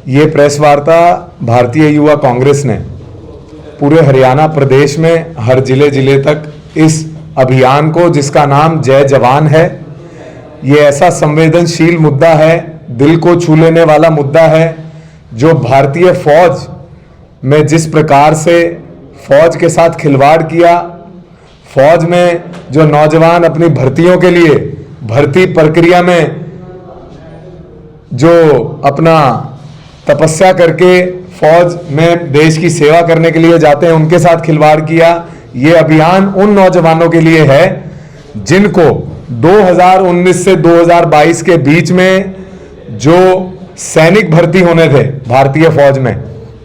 ये प्रेस वार्ता भारतीय युवा कांग्रेस ने पूरे हरियाणा प्रदेश में हर जिले तक इस अभियान को, जिसका नाम जय जवान है, ये ऐसा संवेदनशील मुद्दा है, दिल को छू लेने वाला मुद्दा है, जो भारतीय फौज में जिस प्रकार से फौज के साथ खिलवाड़ किया, फौज में जो नौजवान अपनी भर्तियों के लिए भर्ती प्रक्रिया में जो अपना तपस्या करके फौज में देश की सेवा करने के लिए जाते हैं, उनके साथ खिलवाड़ किया। ये अभियान उन नौजवानों के लिए है जिनको 2019 से 2022 के बीच में जो सैनिक भर्ती होने थे भारतीय फौज में,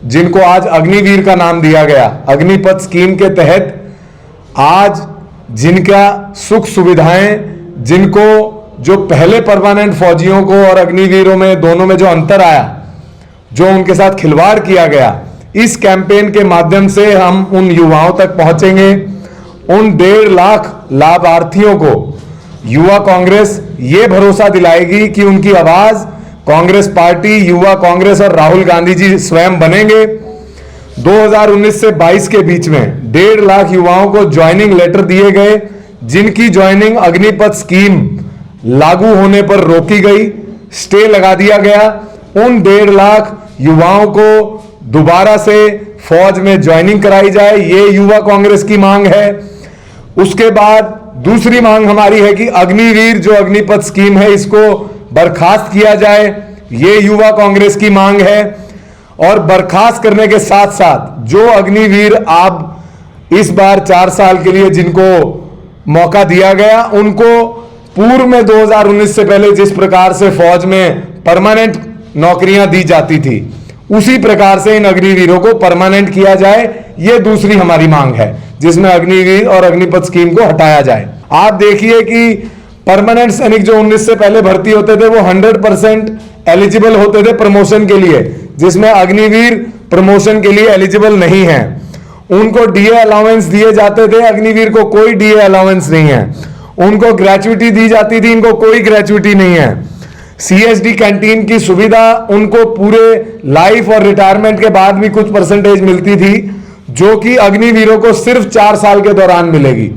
जिनको आज अग्निवीर का नाम दिया गया, अग्निपथ स्कीम के तहत आज जिनका सुख सुविधाएं, जिनको जो पहले परमानेंट फौजियों को और अग्निवीरों में दोनों में जो अंतर आया, जो उनके साथ खिलवाड़ किया गया, इस कैंपेन के माध्यम से हम उन युवाओं तक पहुंचेंगे। उन 1.5 लाख लाभार्थियों को युवा कांग्रेस ये भरोसा दिलाएगी कि उनकी आवाज कांग्रेस पार्टी, युवा कांग्रेस और राहुल गांधी जी स्वयं बनेंगे। 2019 से 22 के बीच में 1.5 लाख युवाओं को ज्वाइनिंग लेटर दिए गए, जिनकी ज्वाइनिंग अग्निपथ स्कीम लागू होने पर रोकी गई, स्टे लगा दिया गया। उन 1.5 लाख युवाओं को दोबारा से फौज में ज्वाइनिंग कराई जाए, ये युवा कांग्रेस की मांग है। उसके बाद दूसरी मांग हमारी है कि अग्निवीर जो अग्निपथ स्कीम है, इसको बर्खास्त किया जाए, ये युवा कांग्रेस की मांग है। और बर्खास्त करने के साथ साथ जो अग्निवीर आप इस बार 4 साल के लिए जिनको मौका दिया गया, उनको पूर्व में 2019 से पहले जिस प्रकार से फौज में परमानेंट नौकरियां दी जाती थी, उसी प्रकार से इन अग्निवीरों को परमानेंट किया जाए, ये दूसरी हमारी मांग है, जिसमें अग्निवीर और अग्निपथ स्कीम को हटाया जाए। आप देखिए कि परमानेंट सैनिक जो 19 से पहले भर्ती होते थे, वो 100% एलिजिबल होते थे प्रमोशन के लिए, जिसमें अग्निवीर प्रमोशन के लिए एलिजिबल नहीं है। उनको डीए अलाउंस दिए जाते थे, अग्निवीर को कोई डीए अलाउंस नहीं है। उनको ग्रेचुइटी दी जाती थी, इनको कोई ग्रेचुइटी नहीं है। सीएसडी कैंटीन की सुविधा उनको पूरे लाइफ और रिटायरमेंट के बाद भी कुछ परसेंटेज मिलती थी, जो कि अग्निवीरों को सिर्फ 4 साल के दौरान मिलेगी।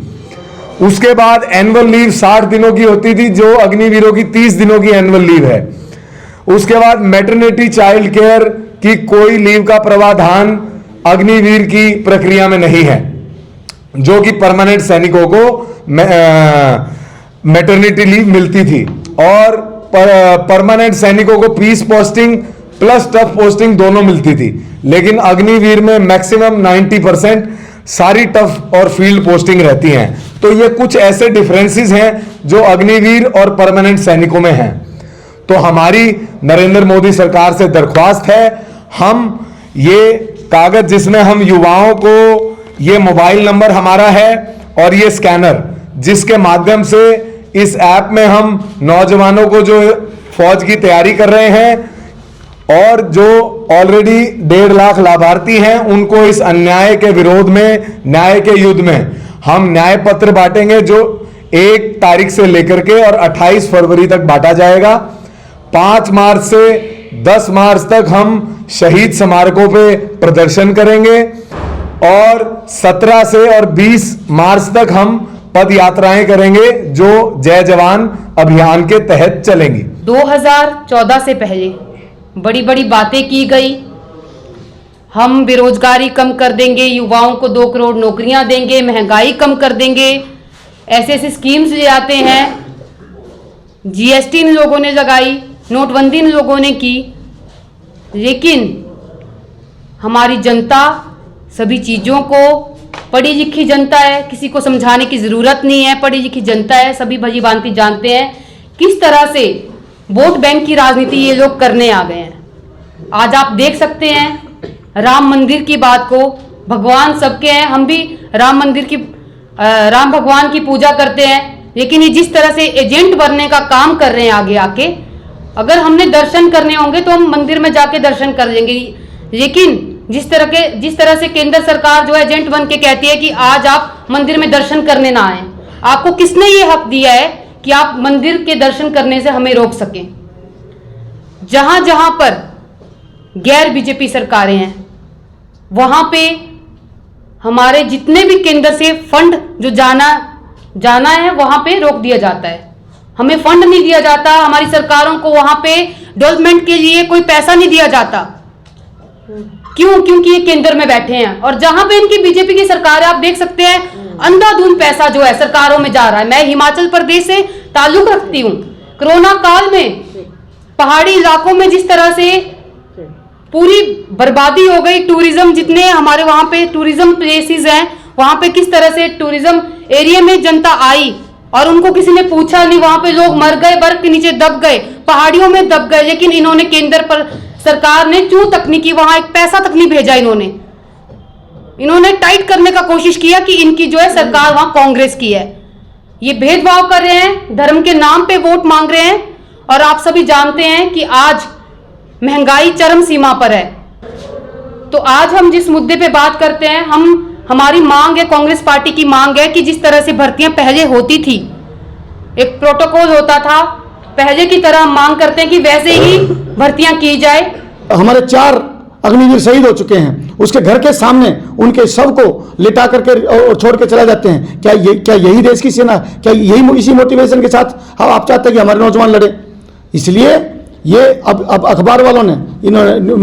उसके बाद एनुअल लीव 60 दिनों की होती थी, जो अग्निवीरों की 30 दिनों की एनुअल लीव है। उसके बाद मैटरनिटी चाइल्ड केयर की कोई लीव का प्रावधान अग्निवीर की प्रक्रिया में नहीं है, जो कि परमानेंट सैनिकों को मैटरनिटी लीव मिलती थी। और परमानेंट सैनिकों को piece posting plus tough posting दोनों मिलती थी, लेकिन अग्निवीर में मैक्सिमम 90% सारी टफ और फील्ड पोस्टिंग रहती हैं। तो ये कुछ ऐसे डिफरेंसेस हैं जो अग्निवीर और परमानेंट सैनिकों में हैं। तो हमारी नरेंद्र मोदी सरकार से दरख्वास्त है, हम ये कागज जिसमें हम युवाओं को, ये मोबाइल नंबर हमारा है और ये स्कैनर, जिसके माध्यम से इस ऐप में हम नौजवानों को जो फौज की तैयारी कर रहे हैं और जो ऑलरेडी 1.5 लाख लाभार्थी हैं, उनको इस अन्याय के विरोध में, न्याय के युद्ध में हम न्याय पत्र बांटेंगे, जो 1 तारीख से लेकर के और 28 फरवरी तक बांटा जाएगा। 5 मार्च से 10 मार्च तक हम शहीद स्मारकों पे प्रदर्शन करेंगे और 17 से और 20 मार्च तक हम पद यात्राएं करेंगे, जो जय जवान अभियान के तहत चलेंगी। 2014 से पहले बड़ी बड़ी बातें की गई, हम बेरोजगारी कम कर देंगे, युवाओं को 2 करोड़ नौकरियां देंगे, महंगाई कम कर देंगे, ऐसे ऐसे स्कीम्स ले आते हैं। जीएसटी इन लोगों ने लगाई, नोटबंदी इन लोगों ने की, लेकिन हमारी जनता सभी चीज़ों को, पढ़ी लिखी जनता है, किसी को समझाने की ज़रूरत नहीं है, पढ़ी लिखी जनता है, सभी भली भांति जानते हैं किस तरह से वोट बैंक की राजनीति ये लोग करने आ गए हैं। आज आप देख सकते हैं राम मंदिर की बात को, भगवान सबके हैं, हम भी राम मंदिर की, राम भगवान की पूजा करते हैं, लेकिन ये जिस तरह से एजेंट बनने का काम कर रहे हैं आगे आके, अगर हमने दर्शन करने होंगे तो हम मंदिर में जाके दर्शन कर लेंगे, लेकिन जिस तरह से केंद्र सरकार जो एजेंट बन के कहती है कि आज आप मंदिर में दर्शन करने ना आए, आपको किसने ये हक दिया है कि आप मंदिर के दर्शन करने से हमें रोक सकें? जहां जहां पर गैर बीजेपी सरकारें हैं, वहां पे हमारे जितने भी केंद्र से फंड जो जाना है वहां पे रोक दिया जाता है। हमें फंड नहीं दिया जाता, हमारी सरकारों को वहां पे डेवलपमेंट के लिए कोई पैसा नहीं दिया जाता। क्यों? क्योंकि ये केंद्र में बैठे हैं और जहां पे इनकी बीजेपी की सरकार है, आप देख सकते हैं अंधाधुंध पैसा जो है सरकारों में जा रहा है। मैं हिमाचल प्रदेश से ताल्लुक रखती हूँ। कोरोना काल में पहाड़ी इलाकों में जिस तरह से पूरी बर्बादी हो गई, टूरिज्म जितने हमारे वहां पे टूरिज्म प्लेसेस हैं, वहां पे किस तरह से टूरिज्म एरिया में जनता आई और उनको किसी ने पूछा नहीं, वहां पे लोग मर गए, बर्फ के नीचे दब गए, पहाड़ियों में दब गए, लेकिन इन्होंने केंद्र पर सरकार ने चूं तक नहीं की, वहां एक पैसा तक नहीं भेजा। इन्होंने टाइट करने का कोशिश किया कि इनकी जो है सरकार वहां कांग्रेस की है। ये भेदभाव कर रहे हैं, धर्म के नाम पे वोट मांग रहे हैं और आप सभी जानते हैं कि आज महंगाई चरम सीमा पर है। तो आज हम जिस मुद्दे पे बात करते हैं, हमारी मांग है, कांग्रेस पार्टी की मांग है कि जिस तरह से भर्तियां पहले होती थी, एक प्रोटोकॉल होता था, पहले की तरह हम मांग करते हैं कि वैसे ही भर्तियां की जाए। हमारे 4 अग्निवीर शहीद हो चुके हैं, उसके घर के सामने उनके शव को लिटा करके और छोड़ के चले जाते हैं। क्या यही देश की सेना? क्या यही इसी मोटिवेशन के साथ आप चाहते हैं कि हमारे नौजवान लड़े? इसलिए ये अब अखबार वालों ने, इन्होंने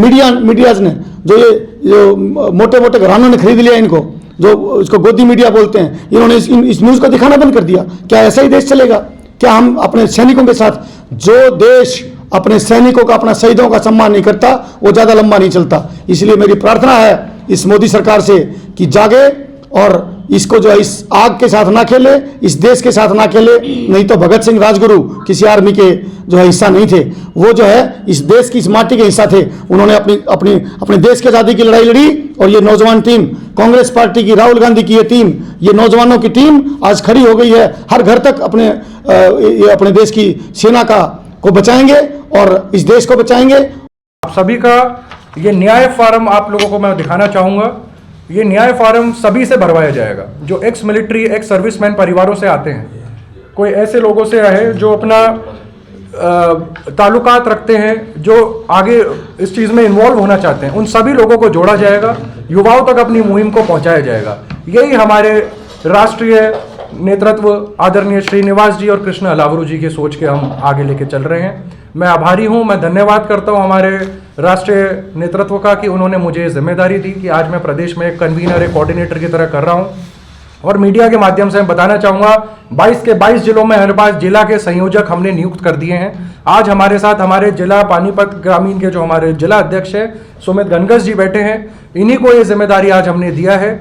मीडियाज ने जो मोटे मोटे घरानों ने खरीद लिया इनको, जो इसको गोदी मीडिया बोलते हैं, इन्होंने इस न्यूज़ को दिखाना बंद कर दिया। क्या ऐसा ही देश चलेगा? क्या हम अपने सैनिकों के साथ, जो देश अपने सैनिकों का, अपना शहीदों का सम्मान नहीं करता, वो ज़्यादा लंबा नहीं चलता। इसलिए मेरी प्रार्थना है इस मोदी सरकार से कि जागे और इसको जो है इस आग के साथ ना खेले, इस देश के साथ ना खेले। नहीं तो भगत सिंह राजगुरु किसी आर्मी के जो है हिस्सा नहीं थे, वो जो है इस देश की, इस माटी के हिस्सा थे। उन्होंने अपने देश की आज़ादी की लड़ाई लड़ी और ये नौजवान टीम, कांग्रेस पार्टी की, राहुल गांधी की ये टीम, ये नौजवानों की टीम आज खड़ी हो गई है। हर घर तक अपने देश की सेना को बचाएंगे और इस देश को बचाएंगे। आप सभी का ये न्याय फार्म आप लोगों को मैं दिखाना चाहूँगा। ये न्याय फार्म सभी से भरवाया जाएगा जो एक्स मिलिट्री, एक्स सर्विसमैन परिवारों से आते हैं। कोई ऐसे लोगों से आए जो अपना ताल्लुकात रखते हैं, जो आगे इस चीज़ में इन्वॉल्व होना चाहते हैं, उन सभी लोगों को जोड़ा जाएगा, युवाओं तक अपनी मुहिम को पहुंचाया जाएगा। यही हमारे राष्ट्रीय नेतृत्व आदरणीय श्रीनिवास जी और कृष्ण अलावरू जी की सोच के हम आगे लेके चल रहे हैं। मैं आभारी हूं, मैं धन्यवाद करता हूं हमारे राष्ट्रीय नेतृत्व का कि उन्होंने मुझे जिम्मेदारी दी कि आज मैं प्रदेश में एक कन्वीनर, एक कोऑर्डिनेटर की तरह कर रहा हूं। और मीडिया के माध्यम से मैं बताना चाहूँगा, 22 के 22 जिलों में हमारे पास जिला के संयोजक हमने नियुक्त कर दिए हैं। आज हमारे साथ हमारे जिला पानीपत ग्रामीण के जो हमारे जिला अध्यक्ष हैं सुमित गनगस जी बैठे हैं। इन्हीं को ये जिम्मेदारी आज हमने दिया है,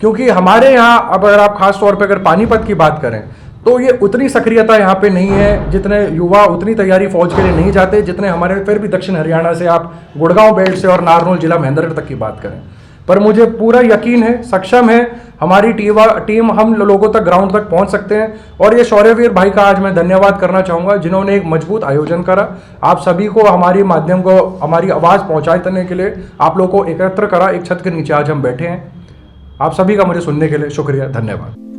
क्योंकि हमारे यहाँ अब अगर आप खास तौर पर अगर पानीपत की बात करें तो ये उतनी सक्रियता यहाँ पे नहीं है, जितने युवा उतनी तैयारी फौज के लिए नहीं जाते जितने हमारे फिर भी दक्षिण हरियाणा से, आप गुड़गांव बेल्ट से और नारनौल जिला महेंद्रगढ़ तक की बात करें। पर मुझे पूरा यकीन है, सक्षम है हमारी टीम, हम लोगों तक, ग्राउंड तक पहुंच सकते हैं। और ये शौर्यवीर भाई का आज मैं धन्यवाद करना चाहूँगा जिन्होंने एक मजबूत आयोजन करा, आप सभी को हमारी माध्यम को हमारी आवाज़ पहुँचाने के लिए आप लोगों को एकत्र करा। एक छत के नीचे आज हम बैठे हैं। आप सभी का मुझे सुनने के लिए शुक्रिया, धन्यवाद।